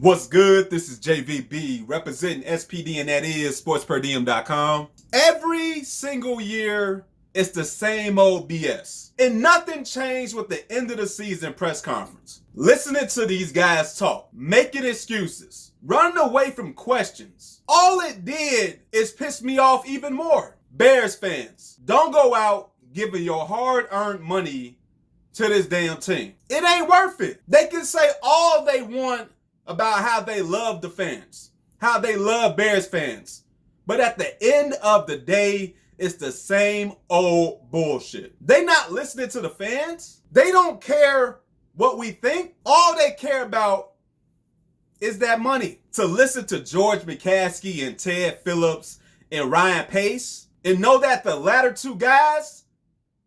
What's good? This is JVB representing SPD, and that is sportsperdiem.com. Every single year, it's the same old BS. And nothing changed with the end of the season press conference. Listening to these guys talk, making excuses, running away from questions. All it did is piss me off even more. Bears fans, don't go out giving your hard-earned money to this damn team. It ain't worth it. They can say all they want about how they love the fans, how they love Bears fans. But at the end of the day, it's the same old bullshit. They not listening to the fans. They don't care what we think. All they care about is that money. To listen to George McCaskey and Ted Phillips and Ryan Pace and know that the latter two guys,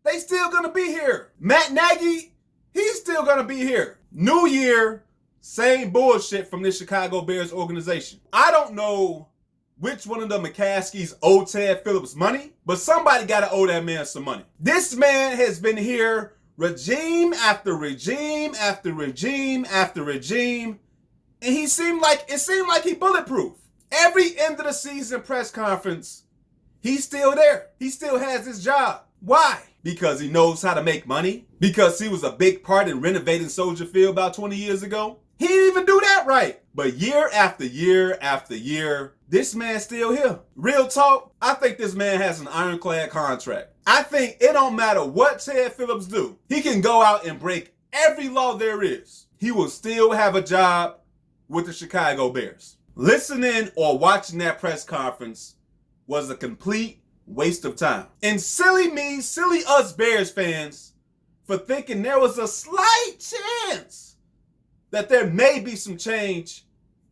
they still gonna be here. Matt Nagy, he's still gonna be here. New year, same bullshit from this Chicago Bears organization. I don't know which one of the McCaskies owed Ted Phillips money, but somebody gotta owe that man some money. This man has been here regime after regime after regime after regime, and it seemed like he bulletproof. Every end of the season press conference, he's still there. He still has his job. Why? Because he knows how to make money? Because he was a big part in renovating Soldier Field about 20 years ago? He didn't even do that right. But year after year after year, this man's still here. Real talk, I think this man has an ironclad contract. I think it don't matter what Ted Phillips do. He can go out and break every law there is. He will still have a job with the Chicago Bears. Listening or watching that press conference was a complete waste of time. And silly me, silly us Bears fans for thinking there was a slight chance that there may be some change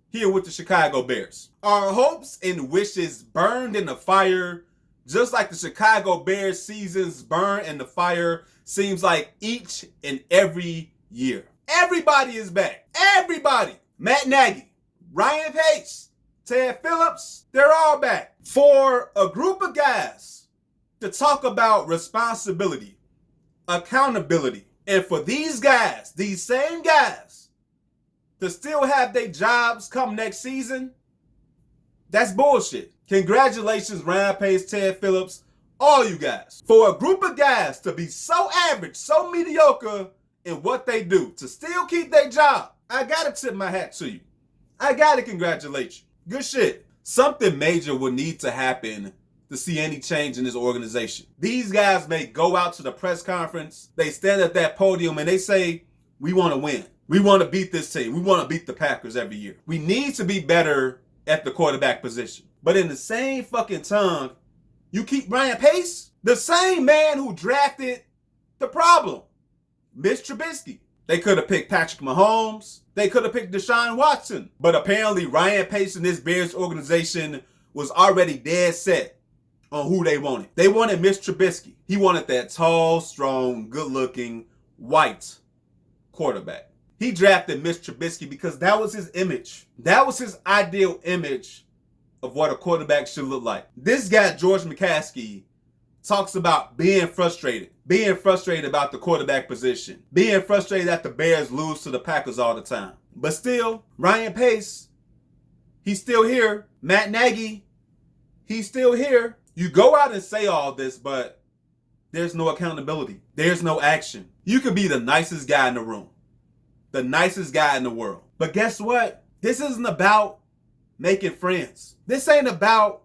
here with the Chicago Bears. Our hopes and wishes burned in the fire, just like the Chicago Bears seasons burn in the fire, seems like each and every year. Everybody is back. Everybody. Matt Nagy, Ryan Pace, Ted Phillips, they're all back. For a group of guys to talk about responsibility, accountability, and for these guys, these same guys, to still have their jobs come next season, that's bullshit. Congratulations, Ryan Pace, Ted Phillips, all you guys. For a group of guys to be so average, so mediocre in what they do, to still keep their job, I gotta tip my hat to you. I gotta congratulate you. Good shit. Something major will need to happen to see any change in this organization. These guys may go out to the press conference, they stand at that podium and they say, we wanna win. We want to beat this team. We want to beat the Packers every year. We need to be better at the quarterback position. But in the same fucking tongue, you keep Ryan Pace, the same man who drafted the problem, Mitch Trubisky. They could have picked Patrick Mahomes. They could have picked Deshaun Watson. But apparently Ryan Pace and this Bears organization was already dead set on who they wanted. They wanted Mitch Trubisky. He wanted that tall, strong, good-looking, white quarterback. He drafted Mitch Trubisky because that was his image. That was his ideal image of what a quarterback should look like. This guy, George McCaskey, talks about being frustrated about the quarterback position, being frustrated that the Bears lose to the Packers all the time. But still, Ryan Pace, he's still here. Matt Nagy, he's still here. You go out and say all this, but there's no accountability. There's no action. You could be the nicest guy in the room, the nicest guy in the world. But guess what? This isn't about making friends. This ain't about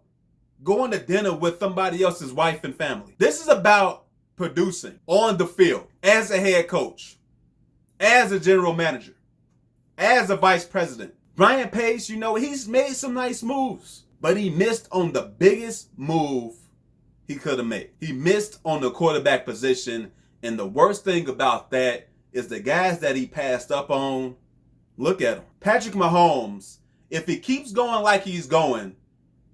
going to dinner with somebody else's wife and family. This is about producing on the field as a head coach, as a general manager, as a vice president. Ryan Pace, he's made some nice moves, but he missed on the biggest move he could have made. He missed on the quarterback position, and the worst thing about that is the guys that he passed up on. Look at him. Patrick Mahomes, if he keeps going like he's going,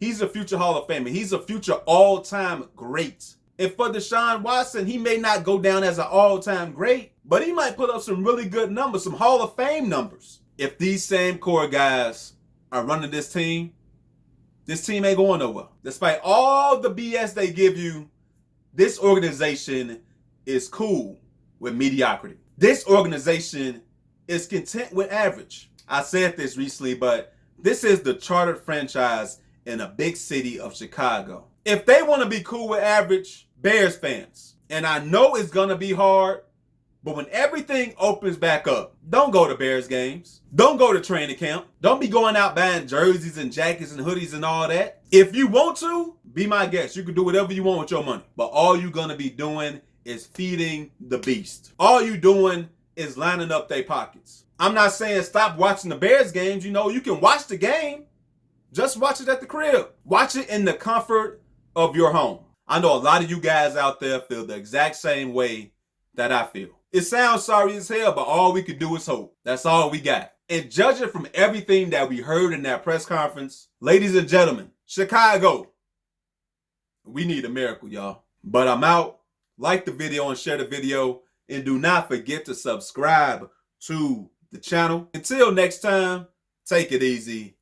he's a future Hall of Famer. He's a future all-time great. And for Deshaun Watson, he may not go down as an all-time great, but he might put up some really good numbers, some Hall of Fame numbers. If these same core guys are running this team ain't going nowhere. Despite all the BS they give you, this organization is cool with mediocrity. This organization is content with average. I said this recently, but this is the chartered franchise in a big city of Chicago. If they want to be cool with average Bears fans, and I know it's going to be hard, but when everything opens back up, don't go to Bears games. Don't go to training camp. Don't be going out buying jerseys and jackets and hoodies and all that. If you want to, be my guest. You can do whatever you want with your money. But all you're going to be doing is feeding the beast. All you doing is lining up their pockets. I'm not saying stop watching the Bears games. You know, you can watch the game. Just watch it at the crib. Watch it in the comfort of your home. I know a lot of you guys out there feel the exact same way that I feel. It sounds sorry as hell, but all we could do is hope. That's all we got. And judging from everything that we heard in that press conference, ladies and gentlemen, Chicago, we need a miracle, y'all. But I'm out. Like the video and share the video. And do not forget to subscribe to the channel. Until next time, take it easy.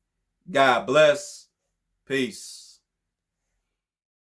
God bless. Peace.